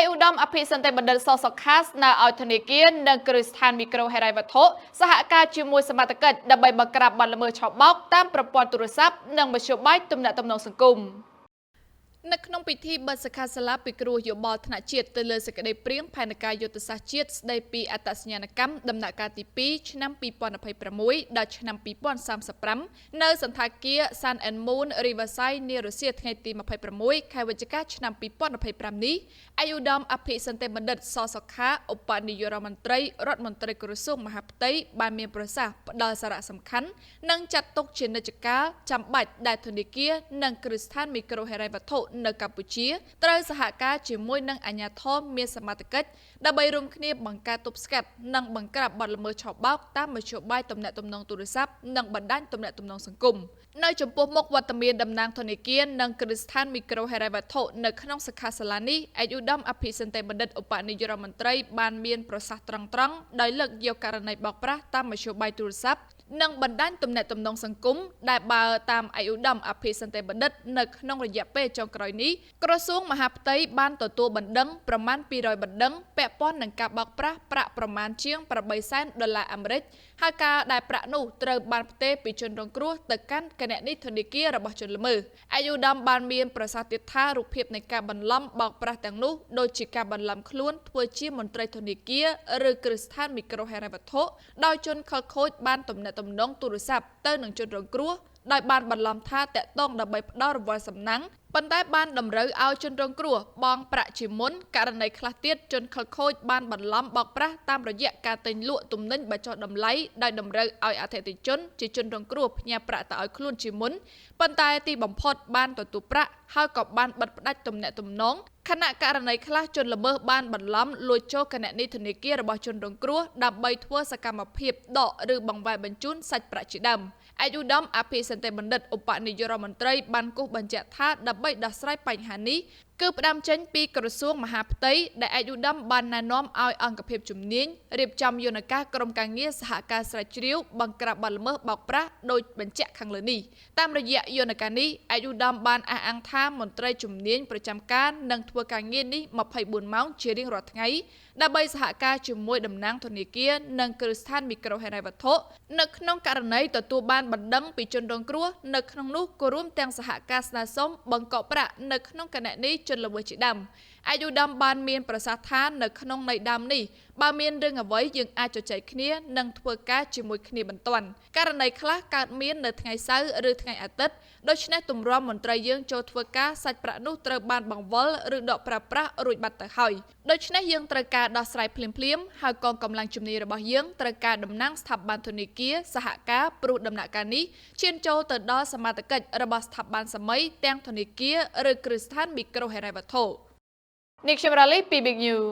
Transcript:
ឯឧត្តមអភិសន្តិបណ្ឌិតសសខាសនៅឲ្យធនាគារនិងគ្រឹះស្ថានមីក្រូហិរញ្ញវត្ថុសហការជាមួយសមាជិកដើម្បីបង្ក្រាបបទល្មើសឆបោកតាមប្រព័ន្ធទូរស័ព្ទនិងមធ្យោបាយទំនាក់ទំនងសង្គមនៅក្នុងពិធីបិទសិក្ខាសាលាពិគ្រោះយោបល់ថ្នាក់ជាតិទៅលើសេចក្តីព្រាងផែនការយុទ្ធសាស្ត្រជាតិស្តីពីអត្តសញ្ញាណកម្មដំណាក់កាលទី2ឆ្នាំ2026ដល់ឆ្នាំ2035នៅសន្តាគារ Sun and Moon Riverside នារុស្ស៊ីថ្ងៃទី26ខែវិច្ឆិកាឆ្នាំ2025នេះអាយុដំអភិសន្តិបណ្ឌិតសសុខាឧបនាយករដ្ឋមន្ត្រីរដ្ឋមន្ត្រីក្រសួងមហាផ្ទៃបានមានប្រសាសន៍ផ្ដល់សារៈសំខាន់និងចាត់ទុកជានិច្ចកាលចាំបាច់ដែលធនាគារនិងគ្រឹះស្ថានមីក្រូហិរញ្ញវត្ថុនៅកម្ពុជាត្រូវសហការជាមួយនឹងអាជ្ញាធរមានសមត្ថកិច្ចដើម្បីរួមគ្នាបង្ការទប់ស្កាត់និងបង្ក្រាបបទល្មើសឆបោកតាមមធ្យោបាយទំនាក់ទំនងទូរស័ព្ទនិងបណ្ដាញទំនាក់ទំនងសង្គមនៅចំពោះមុខវត្តមានតំណាងធនាគារនិងគ្រឹះស្ថានមីក្រូហិរញ្ញវត្ថុនៅក្នុងសិក្ខាសាលានេះឯកឧត្តមអភិសន្តិបណ្ឌិតឧបនាយករដ្ឋមន្ត្រីបានមានប្រសាសន៍ត្រង់ៗដោយលើកយកករណីបោកប្រាស់តាមមធ្យោបាយទូរស័ព្ទនិងបណ្ដាញទំនាក់ទំនងសង្គមដែលបើតាមឯកឧត្តមអភិសន្តិបណ្ឌិតនៅក្នុងរយៈពេលចុងក្រោយនេះក្រសួងមហាផ្ទៃបានទទួលបណ្ដឹងប្រមាណ200បណ្ដឹងពាក់ព័ន្ធនឹងការបោកប្រាស់ប្រាក់ប្រមាណជាង$8សែនអាមេរិកហើយការដែលប្រាក់នោះត្រូវបានផ្ទេរពីជនរងគ្រោះទៅកាន់គណនីធនាគាររបស់ជនល្មើសឯកឧត្តមបានមានប្រសាសន៍ទៀតថារូបភាពនៃការបន្លំបោកប្រាស់ទាំងនោះដូចជាការបន្លំខ្លួនធ្វើជាមន្ត្រីធនាគារឬគ្រឹះស្ថានមីក្រូហិរញ្ញវត្ថុដោយជនខិលខូចបានទំនាក់ទំនងទូរស័ព្ទទៅនឹងជនរងគ្រោះដោយបានបន្លំថាតាក់ទងដើម្បីផ្ដល់រង្វាន់សំណាងប៉ុន្តែបានតម្រូវឲ្យជនរងគ្រោះបង់ប្រាក់ជាមុនករណីខ្លះទៀតជនខិលខូចបានបន្លំបោកប្រាស់តាមរយៈការទិញលក់ទំនិញបញ្ចុះតម្លៃដោយតម្រូវឲ្យអតិថិជនជាជនរងគ្រោះផ្ញើប្រាក់ទៅឲ្យខ្លួនជាមុនប៉ុន្តែទីបំផុតបានទទួលប្រាក់ហើយក៏បានបិទផ្ដាច់ទំនាក់ទំនងខណៈករណីខ្លះជនល្មើសបានបន្លំលួចចូលគណនីធនាគាររបស់ជនរងគ្រោះដើម្បីធ្វើសកម្មភាពដកឬបង្វែរបញ្ជូនសាច់ប្រាក់ជាដើមឯកឧត្តមអភិសន្តិបណ្ឌិតឧបនាយករដ្ឋមន្ត្រីបានគូសបញ្ជាក់ថាដើម្បីដោះស្រាយបញ្ហានេះគឺផ្ដើមចេញពីក្រសួងមហាផ្ទៃដែលឯកឧត្តមបានណែនាំឲ្យអង្គភាពជំនាញរៀបចំយន្តការក្រុមការងារសហការស្រាវជ្រាវបង្ក្រាបបទល្មើសបោកប្រាស់ដោយបញ្ជាក់ខាងលើនេះតាមរយៈយន្តការនេះឯកឧត្តមបានអះអាងថាមន្ត្រីជំនាញប្រចាំការនឹងធ្វើការងារនេះ24ម៉ោងជារៀងរាល់ថ្ងៃដើម្បីសហការជាមួយតំណាងធនាគារនិងគ្រឹះស្ថានមីក្រូហិរញ្ញវត្ថុនៅក្នុងករណីទទួលបានបណ្ដឹងពីជនរងគ្រោះនៅក្នុងនោះក៏រួមទាំងសហការស្នើសុំបង្កក់ប្រាក់នៅក្នុងគណនីជនល្មើសជាដើមឯកឧត្តមបានមានប្រសាសន៍ថានៅក្នុងន័យដើមនេះបើមានរឿងអ្វីយើងអាចជជែកគ្នានិងធ្វើការជាមួយគ្នាបន្ទាន់ករណីខ្លះកើតមាននៅថ្ងៃសៅរ៍ឬថ្ងៃអាទិត្យដូច្នេះទម្រាំមន្ត្រីយើងចូលធ្វើការសាច់ប្រាក់នោះត្រូវបានបង្វិលឬដកប្រើប្រាស់រួចបាត់ទៅហើយដូច្នេះយើងត្រូវការដោះស្រាយភ្លាមៗហើយកងកម្លាំងជំនាញរបស់យើងត្រូវការតំណាងស្ថាប័នធនាគារសហការព្រោះដំណាក់កាលនេះឈានចូលទៅដល់សមាជិករបស់ស្ថាប័នសម័យទាំងធនាគារឬគ្រឹះស្ថានមីក្រូហិរញ្ញវត្ថុនេះខ្ញុំរ៉ាលីពី Big News